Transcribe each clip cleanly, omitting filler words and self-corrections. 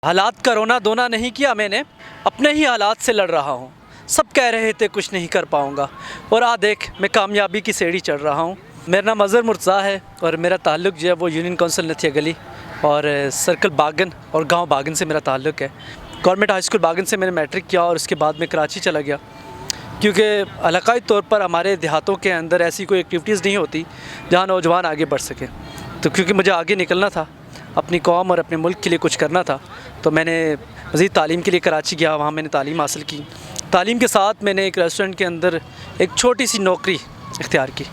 حالات کا رونا دھونا نہیں کیا میں نے، اپنے ہی حالات سے لڑ رہا ہوں۔ سب کہہ رہے تھے کچھ نہیں کر پاؤں گا، اور دیکھ میں کامیابی کی سیڑھی چڑھ رہا ہوں۔ میرا نام اظہر مرتضیٰ ہے اور میرا تعلق جو ہے وہ یونین کونسل نتھیا گلی اور سرکل باغن اور گاؤں باغن سے میرا تعلق ہے۔ گورنمنٹ ہائی اسکول باغن سے میں نے میٹرک کیا اور اس کے بعد میں کراچی چلا گیا، کیونکہ علاقائی طور پر ہمارے دیہاتوں کے اندر ایسی کوئی ایکٹیویٹیز نہیں ہوتی جہاں نوجوان آگے بڑھ سکیں۔ تو کیونکہ مجھے آگے نکلنا تھا، اپنی قوم اور اپنے ملک کے لیے کچھ کرنا تھا، تو میں نے مزید تعلیم کے لیے کراچی گیا، وہاں میں نے تعلیم حاصل کی۔ تعلیم کے ساتھ میں نے ایک ریسٹورنٹ کے اندر ایک چھوٹی سی نوکری اختیار کی۔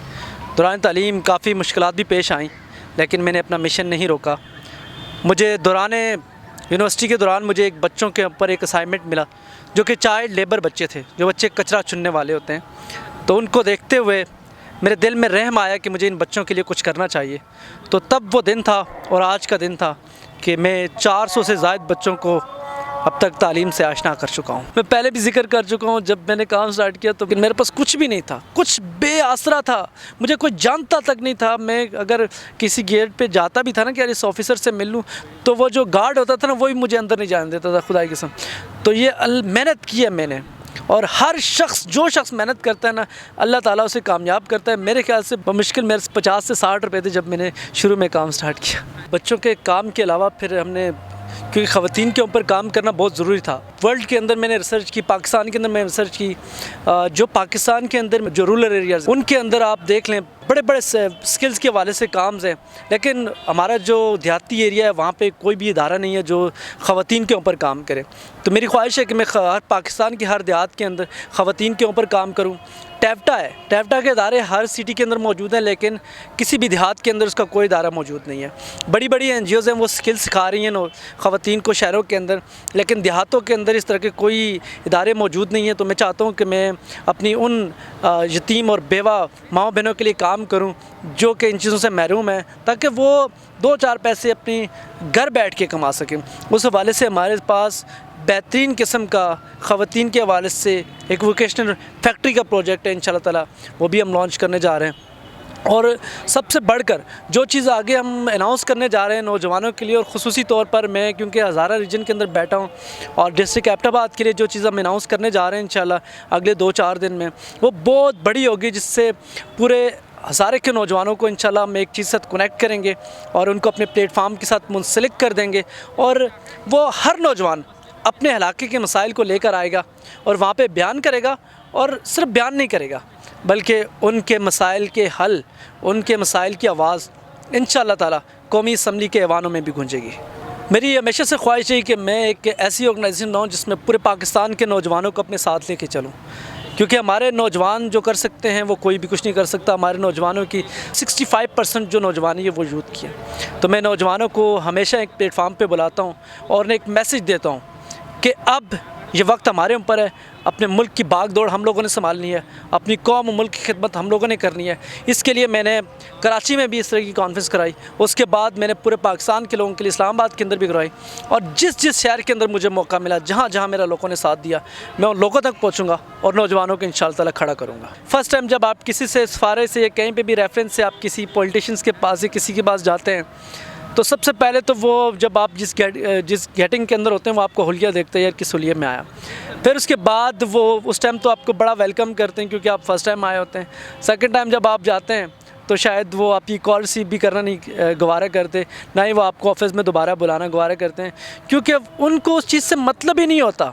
دوران تعلیم کافی مشکلات بھی پیش آئیں، لیکن میں نے اپنا مشن نہیں روکا۔ مجھے دوران یونیورسٹی کے دوران مجھے ایک بچوں کے اوپر ایک اسائنمنٹ ملا، جو کہ چائلڈ لیبر بچے تھے، جو بچے کچرا چننے والے ہوتے ہیں۔ تو ان کو دیکھتے ہوئے میرے دل میں رحم آیا کہ مجھے ان بچوں کے لیے کچھ کرنا چاہیے۔ تو تب وہ دن تھا اور آج کا دن تھا کہ میں 400 سے زائد بچوں کو اب تک تعلیم سے آشنا کر چکا ہوں۔ میں پہلے بھی ذکر کر چکا ہوں، جب میں نے کام سٹارٹ کیا تو میرے پاس کچھ بھی نہیں تھا، کچھ بے آسرا تھا، مجھے کوئی جانتا تک نہیں تھا۔ میں اگر کسی گیٹ پہ جاتا بھی تھا نا کہ یار اس آفیسر سے مل لوں، تو وہ جو گارڈ ہوتا تھا نا وہی مجھے اندر نہیں جانے دیتا تھا، خدا کی قسم۔ تو یہ محنت کی ہے میں نے، اور ہر شخص جو محنت کرتا ہے نا، اللہ تعالیٰ اسے کامیاب کرتا ہے۔ میرے خیال سے بمشکل میرے 50 سے 60 روپے تھے جب میں نے شروع میں کام سٹارٹ کیا۔ بچوں کے کام کے علاوہ پھر ہم نے، کیونکہ خواتین کے اوپر کام کرنا بہت ضروری تھا، ورلڈ کے اندر میں نے ریسرچ کی، پاکستان کے اندر میں نے ریسرچ کی۔ جو پاکستان کے اندر جو رورل ایریاز ان کے اندر آپ دیکھ لیں، بڑے بڑے سکلز کے حوالے سے کامز ہیں، لیکن ہمارا جو دیہاتی ایریا ہے وہاں پہ کوئی بھی ادارہ نہیں ہے جو خواتین کے اوپر کام کرے۔ تو میری خواہش ہے کہ میں پاکستان کی ہر دیہات کے اندر خواتین کے اوپر کام کروں۔ ٹیپٹا ہے، ٹیپٹا کے ادارے ہر سٹی کے اندر موجود ہیں، لیکن کسی بھی دیہات کے اندر اس کا کوئی ادارہ موجود نہیں ہے۔ بڑی بڑی NGOs ہیں، وہ سکل سکھا رہی ہیں خواتین کو شہروں کے اندر، لیکن دیہاتوں کے اندر اس طرح کے کوئی ادارے موجود نہیں ہیں۔ تو میں چاہتا ہوں کہ میں اپنی ان یتیم اور بیوہ ماؤں بہنوں کے لیے کام کروں جو کہ ان چیزوں سے محروم ہیں، تاکہ وہ 2-4 پیسے اپنی گھر بیٹھ کے کما سکیں۔ اس حوالے سے ہمارے پاس بہترین قسم کا خواتین کے حوالے سے ایک ووکیشنل فیکٹری کا پروجیکٹ ہے، انشاءاللہ تعالی وہ بھی ہم لانچ کرنے جا رہے ہیں۔ اور سب سے بڑھ کر جو چیز آگے ہم اناؤنس کرنے جا رہے ہیں نوجوانوں کے لیے، اور خصوصی طور پر میں کیونکہ ہزارہ ریجن کے اندر بیٹھا ہوں، اور ڈسٹرکٹ ایبٹ آباد کے لیے جو چیز ہم اناؤنس کرنے جا رہے ہیں انشاءاللہ اگلے 2-4 دن میں، وہ بہت بڑی ہوگی، جس سے پورے ہزارے کے نوجوانوں کو انشاءاللہ ہم ایک چیز ساتھ کنیکٹ کریں گے اور ان کو اپنے پلیٹ فارم کے ساتھ منسلک کر دیں گے، اور وہ ہر نوجوان اپنے علاقے کے مسائل کو لے کر آئے گا اور وہاں پہ بیان کرے گا، اور صرف بیان نہیں کرے گا بلکہ ان کے مسائل کے حل، ان کے مسائل کی آواز انشاءاللہ تعالی قومی اسمبلی کے ایوانوں میں بھی گونجے گی۔ میری ہمیشہ سے خواہش ہے کہ میں ایک ایسی آرگنائزیشن بناؤں جس میں پورے پاکستان کے نوجوانوں کو اپنے ساتھ لے کے چلوں، کیونکہ ہمارے نوجوان جو کر سکتے ہیں وہ کوئی بھی کچھ نہیں کر سکتا۔ ہمارے نوجوانوں کی 65% جو نوجوانی ہے وہ یوتھ کی ہے۔ تو میں نوجوانوں کو ہمیشہ ایک پلیٹ فارم پہ بلاتا ہوں اور ایک میسج دیتا ہوں کہ اب یہ وقت ہمارے اوپر ہے، اپنے ملک کی باغ دوڑ ہم لوگوں نے سنبھالنی ہے، اپنی قوم و ملک کی خدمت ہم لوگوں نے کرنی ہے۔ اس کے لیے میں نے کراچی میں بھی اس طرح کی کانفرنس کرائی، اس کے بعد میں نے پورے پاکستان کے لوگوں کے لیے اسلام آباد کے اندر بھی کروائی، اور جس شہر کے اندر مجھے موقع ملا، جہاں جہاں میرا لوگوں نے ساتھ دیا، میں ان لوگوں تک پہنچوں گا اور نوجوانوں کو انشاءاللہ تعالی کھڑا کروں گا۔ فرسٹ ٹائم جب آپ کسی سے سفارے سے یا کہیں پہ بھی ریفرنس سے آپ کسی پولیٹیشنس کے پاس یا کسی کے پاس جاتے ہیں، تو سب سے پہلے تو وہ جب آپ جس گیٹنگ کے اندر ہوتے ہیں وہ آپ کو حلیہ دیکھتے ہیں، یار کس حلیے میں آیا۔ پھر اس کے بعد وہ اس ٹائم تو آپ کو بڑا ویلکم کرتے ہیں کیونکہ آپ فرسٹ ٹائم آئے ہوتے ہیں۔ سیکنڈ ٹائم جب آپ جاتے ہیں تو شاید وہ آپ کی کال ریسیو بھی کرنا نہیں گوارا کرتے، نہ ہی وہ آپ کو آفس میں دوبارہ بلانا گوارا کرتے ہیں، کیونکہ ان کو اس چیز سے مطلب ہی نہیں ہوتا۔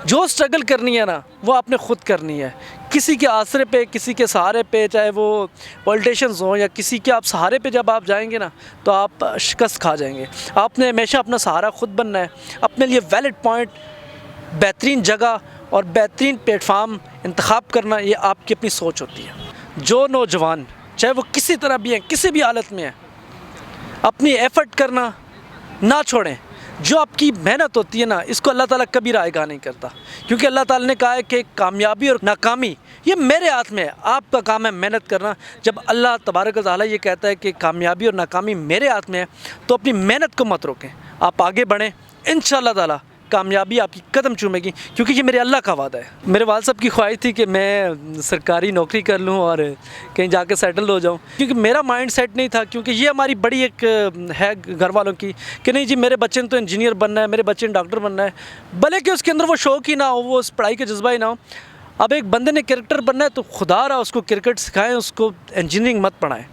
جو سٹرگل کرنی ہے نا وہ آپ نے خود کرنی ہے، کسی کے آسرے پہ، کسی کے سہارے پہ، چاہے وہ پولیٹیشنز ہوں یا کسی کے آپ سہارے پہ جب آپ جائیں گے نا تو آپ شکست کھا جائیں گے۔ آپ نے ہمیشہ اپنا سہارا خود بننا ہے، اپنے لیے ویلڈ پوائنٹ، بہترین جگہ اور بہترین پلیٹ فارم انتخاب کرنا، یہ آپ کی اپنی سوچ ہوتی ہے۔ جو نوجوان چاہے وہ کسی طرح بھی ہیں، کسی بھی حالت میں ہیں، اپنی ایفرٹ کرنا نہ چھوڑیں۔ جو آپ کی محنت ہوتی ہے نا، اس کو اللہ تعالیٰ کبھی رائے گاہ نہیں کرتا، کیونکہ اللہ تعالیٰ نے کہا ہے کہ کامیابی اور ناکامی یہ میرے ہاتھ میں ہے، آپ کا کام ہے محنت کرنا۔ جب اللہ تبارک و تعالیٰ یہ کہتا ہے کہ کامیابی اور ناکامی میرے ہاتھ میں ہے، تو اپنی محنت کو مت روکیں، آپ آگے بڑھیں، انشاءاللہ تعالیٰ کامیابی آپ کی قدم چومے گی، کیونکہ یہ میرے اللہ کا وعدہ ہے۔ میرے والد صاحب کی خواہش تھی کہ میں سرکاری نوکری کر لوں اور کہیں جا کے سیٹل ہو جاؤں، کیونکہ میرا مائنڈ سیٹ نہیں تھا، کیونکہ یہ ہماری بڑی ایک ہے گھر والوں کی کہ نہیں جی میرے بچے نے تو انجینئر بننا ہے، میرے بچے نے ڈاکٹر بننا ہے، بھلے کہ اس کے اندر وہ شوق ہی نہ ہو، وہ اس پڑھائی کا جذبہ ہی نہ ہو۔ اب ایک بندے نے کرکٹر بننا ہے تو خدا رہا اس کو کرکٹ سکھائیں، اس کو انجینئرنگ مت پڑھائیں۔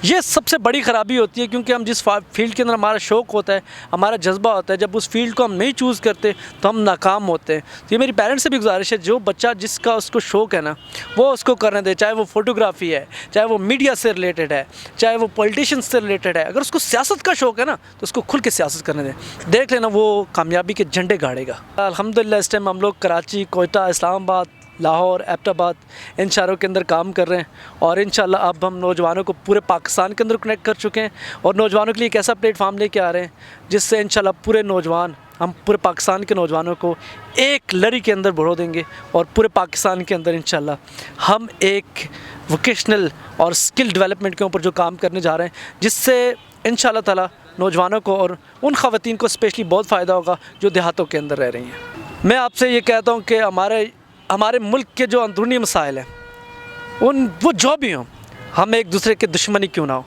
یہ سب سے بڑی خرابی ہوتی ہے، کیونکہ ہم جس فیلڈ کے اندر ہمارا شوق ہوتا ہے، ہمارا جذبہ ہوتا ہے، جب اس فیلڈ کو ہم نہیں چوز کرتے تو ہم ناکام ہوتے ہیں۔ تو یہ میری پیرنٹس سے بھی گزارش ہے، جو بچہ جس کا اس کو شوق ہے نا وہ اس کو کرنے دے، چاہے وہ فوٹوگرافی ہے، چاہے وہ میڈیا سے ریلیٹڈ ہے، چاہے وہ پولیٹیشنس سے ریلیٹڈ ہے۔ اگر اس کو سیاست کا شوق ہے نا تو اس کو کھل کے سیاست کرنے دیں، دیکھ لینا وہ کامیابی کے جھنڈے گاڑے گا۔ الحمدللہ اس ٹائم ہم لوگ کراچی، کوئٹہ، اسلام آباد، لاہور، ایبٹ آباد ان شہروں کے اندر کام کر رہے ہیں، اور انشاءاللہ اب ہم نوجوانوں کو پورے پاکستان کے اندر کنیکٹ کر چکے ہیں، اور نوجوانوں کے لیے ایک ایسا پلیٹ فارم لے کے آ رہے ہیں جس سے انشاءاللہ پورے نوجوان، ہم پورے پاکستان کے نوجوانوں کو ایک لڑی کے اندر بڑھو دیں گے، اور پورے پاکستان کے اندر انشاءاللہ ہم ایک ووکیشنل اور اسکل ڈیولپمنٹ کے اوپر جو کام کرنے جا رہے ہیں، جس سے انشاءاللہ تعالی نوجوانوں کو اور ان خواتین کو اسپیشلی بہت فائدہ ہوگا جو دیہاتوں کے اندر رہ رہی ہیں۔ میں آپ سے یہ کہتا ہوں کہ ہمارے ملک کے جو اندرونی مسائل ہیں وہ جو بھی ہوں، ہم ایک دوسرے کے دشمنی کیوں نہ ہو،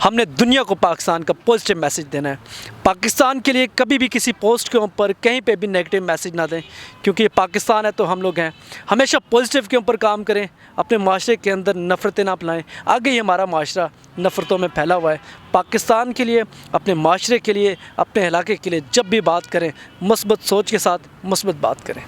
ہم نے دنیا کو پاکستان کا پازیٹیو میسیج دینا ہے۔ پاکستان کے لیے کبھی بھی کسی پوسٹ کے اوپر کہیں پہ بھی نیگیٹو میسیج نہ دیں، کیونکہ یہ پاکستان ہے تو ہم لوگ ہیں۔ ہمیشہ پازیٹیو کے اوپر کام کریں، اپنے معاشرے کے اندر نفرتیں نہ اپنائیں۔ آگے ہی ہمارا معاشرہ نفرتوں میں پھیلا ہوا ہے۔ پاکستان کے لیے، اپنے معاشرے کے لیے، اپنے علاقے کے لیے جب بھی بات کریں، مثبت سوچ کے ساتھ مثبت بات کریں۔